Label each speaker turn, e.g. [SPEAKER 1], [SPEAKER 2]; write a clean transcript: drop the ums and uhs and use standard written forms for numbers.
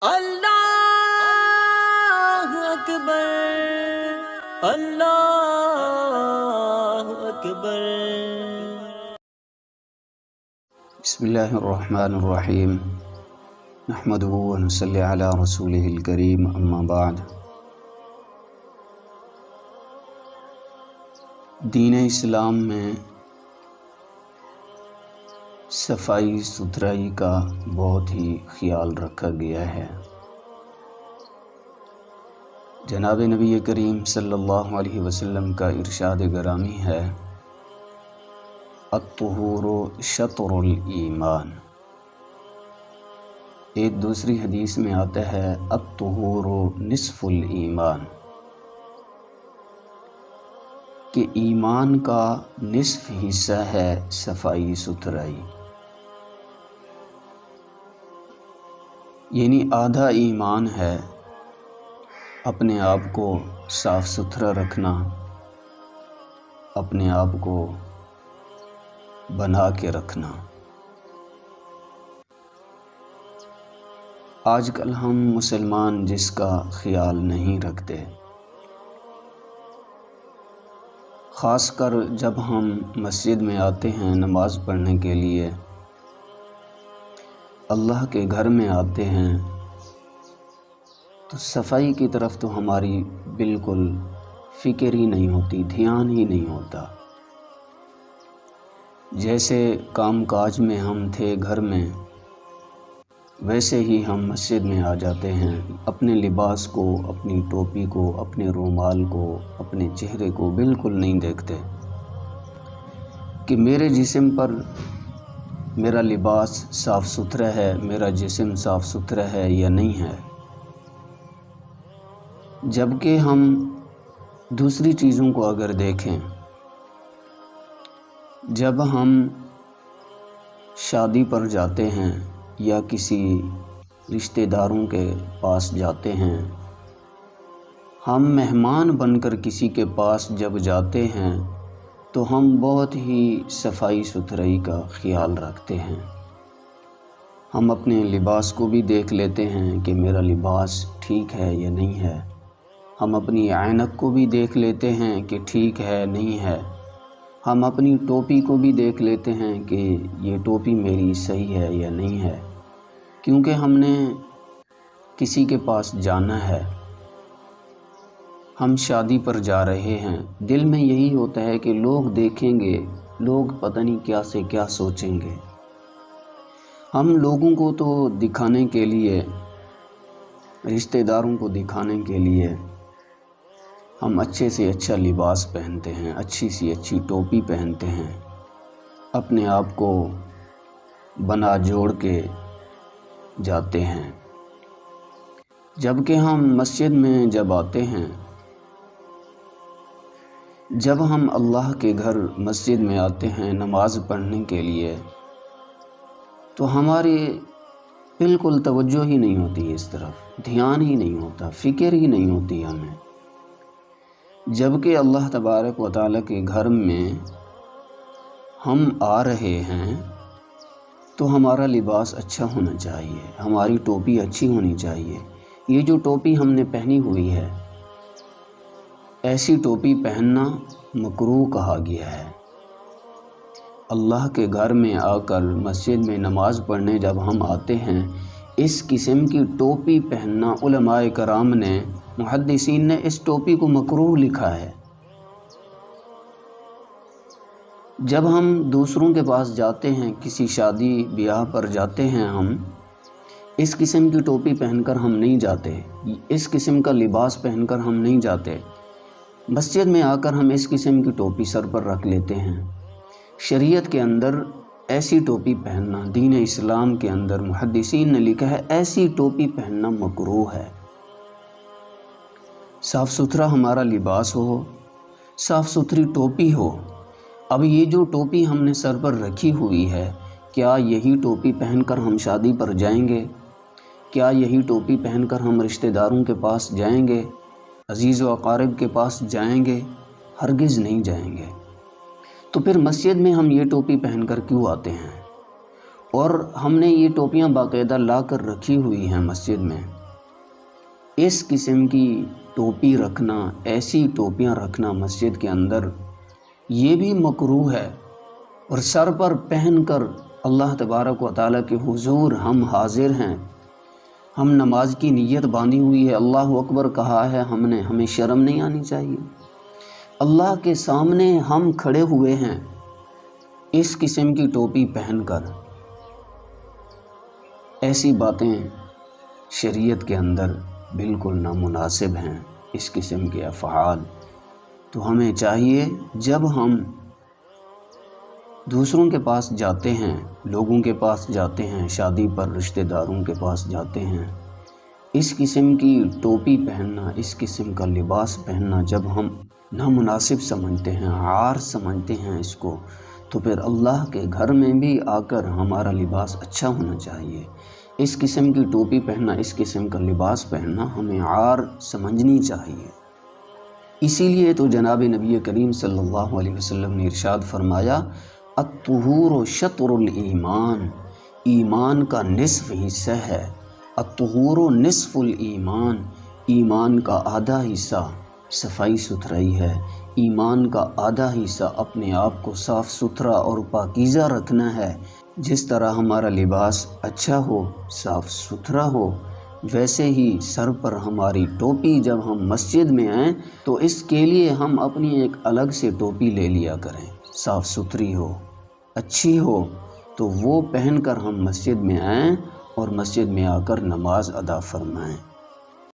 [SPEAKER 1] اللہ اکبر، اللہ اکبر۔
[SPEAKER 2] بسم اللہ الرحمن الرحیم، نحمدہ ونصلی علی رسولہ الکریم، اما بعد۔ دین اسلام میں صفائی ستھرائی کا بہت ہی خیال رکھا گیا ہے۔ جناب نبی کریم صلی اللہ علیہ وسلم کا ارشاد گرامی ہے، الطہور شطر الایمان۔ ایک دوسری حدیث میں آتا ہے الطہور نصف الایمان، کہ ایمان کا نصف حصہ ہے صفائی ستھرائی، یعنی آدھا ایمان ہے اپنے آپ کو صاف ستھرا رکھنا، اپنے آپ کو بنا کے رکھنا۔ آج کل ہم مسلمان جس کا خیال نہیں رکھتے، خاص کر جب ہم مسجد میں آتے ہیں نماز پڑھنے کے لیے، اللہ کے گھر میں آتے ہیں، تو صفائی کی طرف تو ہماری بالکل فکر ہی نہیں ہوتی، دھیان ہی نہیں ہوتا۔ جیسے کام کاج میں ہم تھے گھر میں، ویسے ہی ہم مسجد میں آ جاتے ہیں، اپنے لباس کو، اپنی ٹوپی کو، اپنے رومال کو، اپنے چہرے کو بالکل نہیں دیکھتے کہ میرے جسم پر میرا لباس صاف ستھرا ہے، میرا جسم صاف ستھرا ہے یا نہیں ہے۔ جبکہ ہم دوسری چیزوں کو اگر دیکھیں، جب ہم شادی پر جاتے ہیں یا کسی رشتہ داروں کے پاس جاتے ہیں، ہم مہمان بن کر کسی کے پاس جب جاتے ہیں تو ہم بہت ہی صفائی ستھرائی کا خیال رکھتے ہیں۔ ہم اپنے لباس کو بھی دیکھ لیتے ہیں کہ میرا لباس ٹھیک ہے یا نہیں ہے، ہم اپنی عینک کو بھی دیکھ لیتے ہیں کہ ٹھیک ہے نہیں ہے، ہم اپنی ٹوپی کو بھی دیکھ لیتے ہیں کہ یہ ٹوپی میری صحیح ہے یا نہیں ہے، کیونکہ ہم نے کسی کے پاس جانا ہے، ہم شادی پر جا رہے ہیں، دل میں یہی ہوتا ہے کہ لوگ دیکھیں گے، لوگ پتہ نہیں کیا سے کیا سوچیں گے۔ ہم لوگوں کو تو دکھانے کے لیے، رشتہ داروں کو دکھانے کے لیے ہم اچھے سے اچھا لباس پہنتے ہیں، اچھی سی اچھی ٹوپی پہنتے ہیں، اپنے آپ کو بنا جوڑ کے جاتے ہیں۔ جبکہ ہم مسجد میں جب آتے ہیں، جب ہم اللہ کے گھر مسجد میں آتے ہیں نماز پڑھنے کے لیے، تو ہماری بالکل توجہ ہی نہیں ہوتی اس طرف، دھیان ہی نہیں ہوتا، فکر ہی نہیں ہوتی ہمیں۔ جبکہ اللہ تبارک و تعالیٰ کے گھر میں ہم آ رہے ہیں تو ہمارا لباس اچھا ہونا چاہیے، ہماری ٹوپی اچھی ہونی چاہیے۔ یہ جو ٹوپی ہم نے پہنی ہوئی ہے، ایسی ٹوپی پہننا مکروہ کہا گیا ہے۔ اللہ کے گھر میں آ کر مسجد میں نماز پڑھنے جب ہم آتے ہیں، اس قسم کی ٹوپی پہننا علماء کرام نے، محدثین نے اس ٹوپی کو مکروہ لکھا ہے۔ جب ہم دوسروں کے پاس جاتے ہیں، کسی شادی بیاہ پر جاتے ہیں، ہم اس قسم کی ٹوپی پہن کر ہم نہیں جاتے، اس قسم کا لباس پہن کر ہم نہیں جاتے۔ مسجد میں آ کر ہم اس قسم کی ٹوپی سر پر رکھ لیتے ہیں۔ شریعت کے اندر ایسی ٹوپی پہننا، دین اسلام کے اندر محدثین نے لکھا ہے ایسی ٹوپی پہننا مکروہ ہے۔ صاف ستھرا ہمارا لباس ہو، صاف ستھری ٹوپی ہو۔ اب یہ جو ٹوپی ہم نے سر پر رکھی ہوئی ہے، کیا یہی ٹوپی پہن کر ہم شادی پر جائیں گے؟ کیا یہی ٹوپی پہن کر ہم رشتہ داروں کے پاس جائیں گے، عزیز و اقارب کے پاس جائیں گے؟ ہرگز نہیں جائیں گے۔ تو پھر مسجد میں ہم یہ ٹوپی پہن کر کیوں آتے ہیں؟ اور ہم نے یہ ٹوپیاں باقاعدہ لا کر رکھی ہوئی ہیں مسجد میں۔ اس قسم کی ٹوپی رکھنا، ایسی ٹوپیاں رکھنا مسجد کے اندر، یہ بھی مکروہ ہے۔ اور سر پر پہن کر اللہ تبارک و تعالیٰ کے حضور ہم حاضر ہیں، ہم نماز کی نیت باندھی ہوئی ہے، اللہ اکبر کہا ہے ہم نے، ہمیں شرم نہیں آنی چاہیے؟ اللہ کے سامنے ہم کھڑے ہوئے ہیں اس قسم کی ٹوپی پہن کر۔ ایسی باتیں شریعت کے اندر بالکل نامناسب ہیں، اس قسم کے افعال۔ تو ہمیں چاہیے جب ہم دوسروں کے پاس جاتے ہیں، لوگوں کے پاس جاتے ہیں، شادی پر رشتہ داروں کے پاس جاتے ہیں، اس قسم کی ٹوپی پہننا، اس قسم کا لباس پہننا جب ہم نامناسب سمجھتے ہیں، عار سمجھتے ہیں اس کو، تو پھر اللہ کے گھر میں بھی آ کر ہمارا لباس اچھا ہونا چاہیے۔ اس قسم کی ٹوپی پہننا، اس قسم کا لباس پہننا ہمیں عار سمجھنی چاہیے۔ اسی لیے تو جناب نبی کریم صلی اللہ علیہ وسلم نے ارشاد فرمایا، الطہور شطر الایمان، ایمان کا نصف حصہ ہے۔ الطہور نصف الایمان، ایمان کا آدھا حصہ صفائی ستھرائی ہے۔ ایمان کا آدھا حصہ اپنے آپ کو صاف ستھرا اور پاکیزہ رکھنا ہے۔ جس طرح ہمارا لباس اچھا ہو، صاف ستھرا ہو، ویسے ہی سر پر ہماری ٹوپی جب ہم مسجد میں آئیں تو اس کے لیے ہم اپنی ایک الگ سے ٹوپی لے لیا کریں، صاف ستھری ہو، اچھی ہو، تو وہ پہن کر ہم مسجد میں آئیں اور مسجد میں آ کر نماز ادا فرمائیں۔